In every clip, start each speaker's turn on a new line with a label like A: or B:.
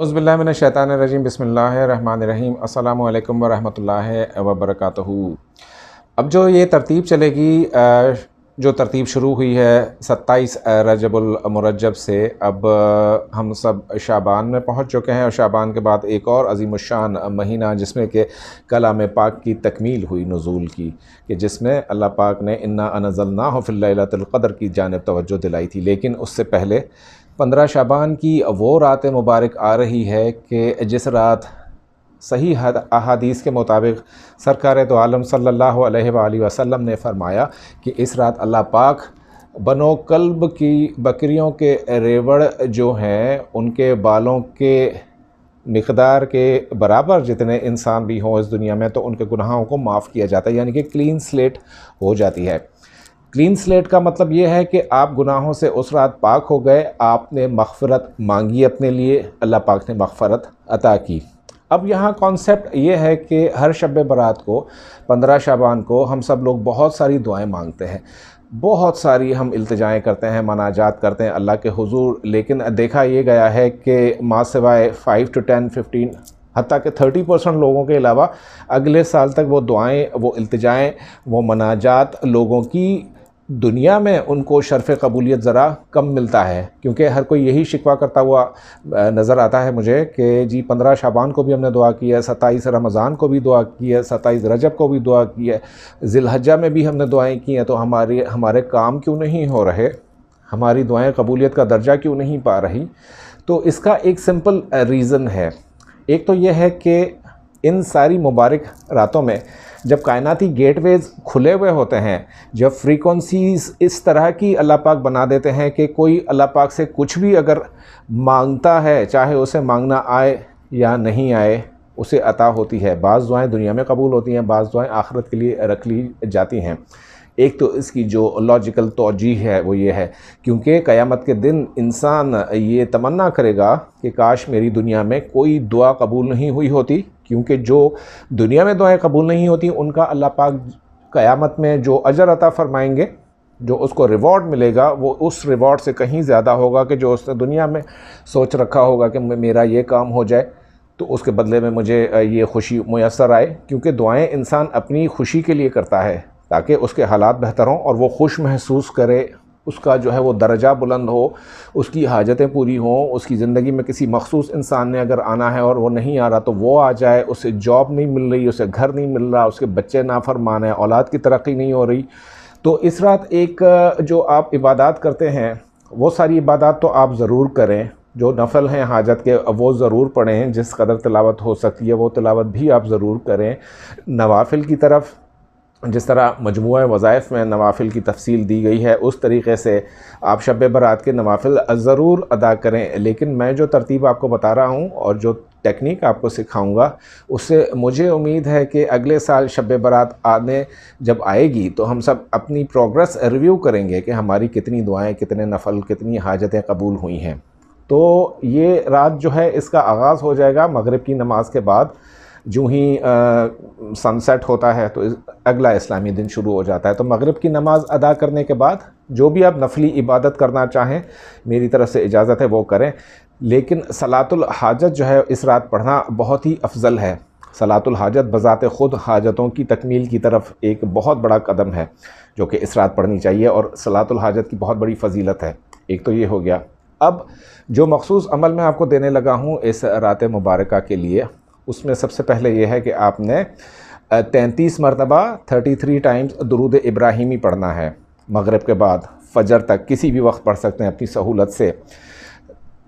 A: औज़ुबिल्लाहिमिनश्शैतानिर्रजीम बिस्मिल्लाहिर्रहमानिर्रहीम अस्सलामु अलैकुम वरहमतुल्लाहि वबरकातुहू। अब जो ये तरतीब चलेगी, जो तरतीब शुरू हुई है 27 रजबुल मुरज्जब से, अब हम सब शाबान में पहुंच चुके हैं और शाबान के बाद एक और अज़ीमुश्शान महीना जिसमें कि कलाम पाक की तकमील हुई नुज़ूल की, कि जिसमें अल्लाह पाक ने इन्ना अनज़लनाहु फ़ी लैलतिल क़द्र की जानिब तवज्जो दिलाई थी। लेकिन उससे पहले 15 शाबान की वो रात मुबारक आ रही है कि जिस रात सही अहादीस के मुताबिक सरकार दो आलम सल्लल्लाहु अलैहि वसल्लम ने फरमाया कि इस रात अल्लाह पाक बनो कल्ब की बकरियों के रेवड़ जो हैं उनके बालों के मिक़दार के बराबर जितने इंसान भी हों इस दुनिया में, तो उनके गुनाहों को माफ़ किया जाता है, यानी कि क्लीन स्लेट हो जाती है। क्लीन स्लेट का मतलब ये है कि आप गुनाहों से उस रात पाक हो गए, आपने मग़फ़िरत मांगी अपने लिए, अल्लाह पाक ने मग़फ़िरत अता की। अब यहाँ कॉन्सेप्ट ये है कि हर शब बरात को 15 शाबान को हम सब लोग बहुत सारी दुआएं मांगते हैं, बहुत सारी हम इल्तिजाएं करते हैं, मनाजात करते हैं अल्लाह के हुजूर। लेकिन देखा ये गया है कि माँ सिवाय 5 to 10 15 हत्ता कि 30% लोगों के अलावा अगले साल तक वो दुआएं, वो इल्तिजाएं, वो मनाजात लोगों की दुनिया में उनको शर्फ़ कबूलियत ज़रा कम मिलता है, क्योंकि हर कोई यही शिकवा करता हुआ नज़र आता है मुझे कि जी 15 शाबान को भी हमने दुआ की है, 27 रमज़ान को भी दुआ की है, 27 रजब को भी दुआ की है, ज़िलहज्जा में भी हमने दुआएं की हैं, तो हमारे काम क्यों नहीं हो रहे, हमारी दुआएं कबूलियत का दर्जा क्यों नहीं पा रही? तो इसका एक सिंपल रीज़न है। एक तो यह है कि इन सारी मुबारक रातों में जब कायनाती गेटवेज़ खुले हुए होते हैं, जब फ्रीक्वेंसीज़ इस तरह की अल्लाह पाक बना देते हैं कि कोई अल्लाह पाक से कुछ भी अगर मांगता है, चाहे उसे मांगना आए या नहीं आए, उसे अता होती है। बाज़ दुआएं दुनिया में कबूल होती हैं, बाज़ दुआएं आखिरत के लिए रख ली जाती हैं। एक तो इसकी जो लॉजिकल तौजीह है वो ये है, क्योंकि क़यामत के दिन इंसान ये तमन्ना करेगा कि काश मेरी दुनिया में कोई दुआ कबूल नहीं हुई होती, क्योंकि जो दुनिया में दुआएं कबूल नहीं होती उनका अल्लाह पाक क़यामत में जो अजर अता फ़रमाएंगे, जो उसको रिवॉर्ड मिलेगा, वो उस रिवॉर्ड से कहीं ज़्यादा होगा कि जो उसने दुनिया में सोच रखा होगा कि मेरा ये काम हो जाए तो उसके बदले में मुझे ये खुशी मुयस्सर आए। क्योंकि दुआएं इंसान अपनी खुशी के लिए करता है, ताकि उसके हालात बेहतर हों और वो खुश महसूस करे, उसका जो है वो दर्जा बुलंद हो, उसकी हाजतें पूरी हों, उसकी ज़िंदगी में किसी मखसूस इंसान ने अगर आना है और वो नहीं आ रहा तो वो आ जाए, उसे जॉब नहीं मिल रही, उसे घर नहीं मिल रहा, उसके बच्चे नाफरमान हैं, औलाद की तरक्की नहीं हो रही, तो इस रात एक जो आप इबादत करते हैं वो सारी इबादत तो आप ज़रूर करें, जो नफल हैं हाजत के वो ज़रूर पढ़ें, जिस कदर तिलावत हो सकती है वो तिलावत भी आप ज़रूर करें। नवाफिल की तरफ जिस तरह मजमूआ वज़ाइफ में नवाफिल की तफसील दी गई है, उस तरीक़े से आप शब बरात के नवाफिल ज़रूर अदा करें। लेकिन मैं जो तरतीब आपको बता रहा हूँ और जो टेक्निक आपको सिखाऊंगा, उससे मुझे उम्मीद है कि अगले साल शब बरात आने जब आएगी तो हम सब अपनी प्रोग्रेस रिव्यू करेंगे कि हमारी कितनी दुआएं, कितने नफल, कितनी हाजतें कबूल हुई हैं। तो ये रात जो है इसका आगाज़ हो जाएगा मगरिब की नमाज के बाद। जूँ ही सनसेट होता है तो अगला इस्लामी दिन शुरू हो जाता है। तो मगरिब की नमाज़ अदा करने के बाद जो भी आप नफली इबादत करना चाहें, मेरी तरफ से इजाज़त है वो करें। लेकिन सलातुल हाजत जो है इस रात पढ़ना बहुत ही अफजल है। सलातुल हाजत बज़ाते ख़ुद हाजतों की तकमील की तरफ एक बहुत बड़ा कदम है जो कि इस रात पढ़नी चाहिए, और सलातुल हाजत की बहुत बड़ी फ़जीलत है। एक तो ये हो गया। अब जो मखसूस अमल मैं आपको देने लगा हूँ इस रात मुबारका के लिए, उसमें सबसे पहले ये है कि आपने 33 मरतबा 33 टाइम्स दुरूद इब्राहिमी पढ़ना है। मगरिब के बाद फजर तक किसी भी वक्त पढ़ सकते हैं अपनी सहूलत से।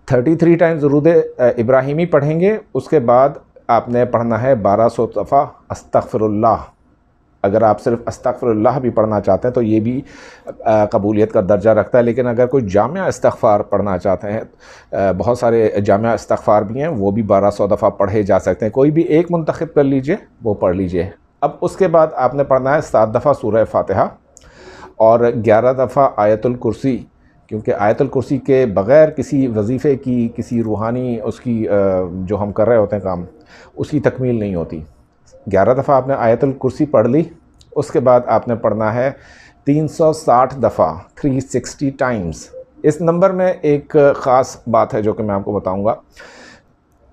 A: 33 टाइम्स दुरूद इब्राहिमी पढ़ेंगे, उसके बाद आपने पढ़ना है 1200 दफ़ा अस्तग़फिरुल्लाह। अगर आप सिर्फ़ अस्तग़फिरुल्लाह भी पढ़ना चाहते हैं तो ये भी कबूलियत का दर्जा रखता है। लेकिन अगर कोई जामिया इस्तग़फ़ार पढ़ना चाहते हैं, बहुत सारे जामिया इस्तग़फ़ार भी हैं, वो भी 1200 दफ़ा पढ़े जा सकते हैं। कोई भी एक मुंतखब कर लीजिए, वो पढ़ लीजिए। अब उसके बाद आपने पढ़ना है 7 दफ़ा सूरह फ़ातिहा और 11 दफ़ा आयतुल कुर्सी, क्योंकि आयतुल कुर्सी के बग़ैर किसी वजीफ़े की, किसी रूहानी उसकी जो हम कर रहे होते हैं काम, उसकी तकमील नहीं होती। 11 दफ़ा आपने आयतुल कुर्सी पढ़ ली। उसके बाद आपने पढ़ना है 360 दफ़ा 360 टाइम्स। इस नंबर में एक ख़ास बात है जो कि मैं आपको बताऊंगा।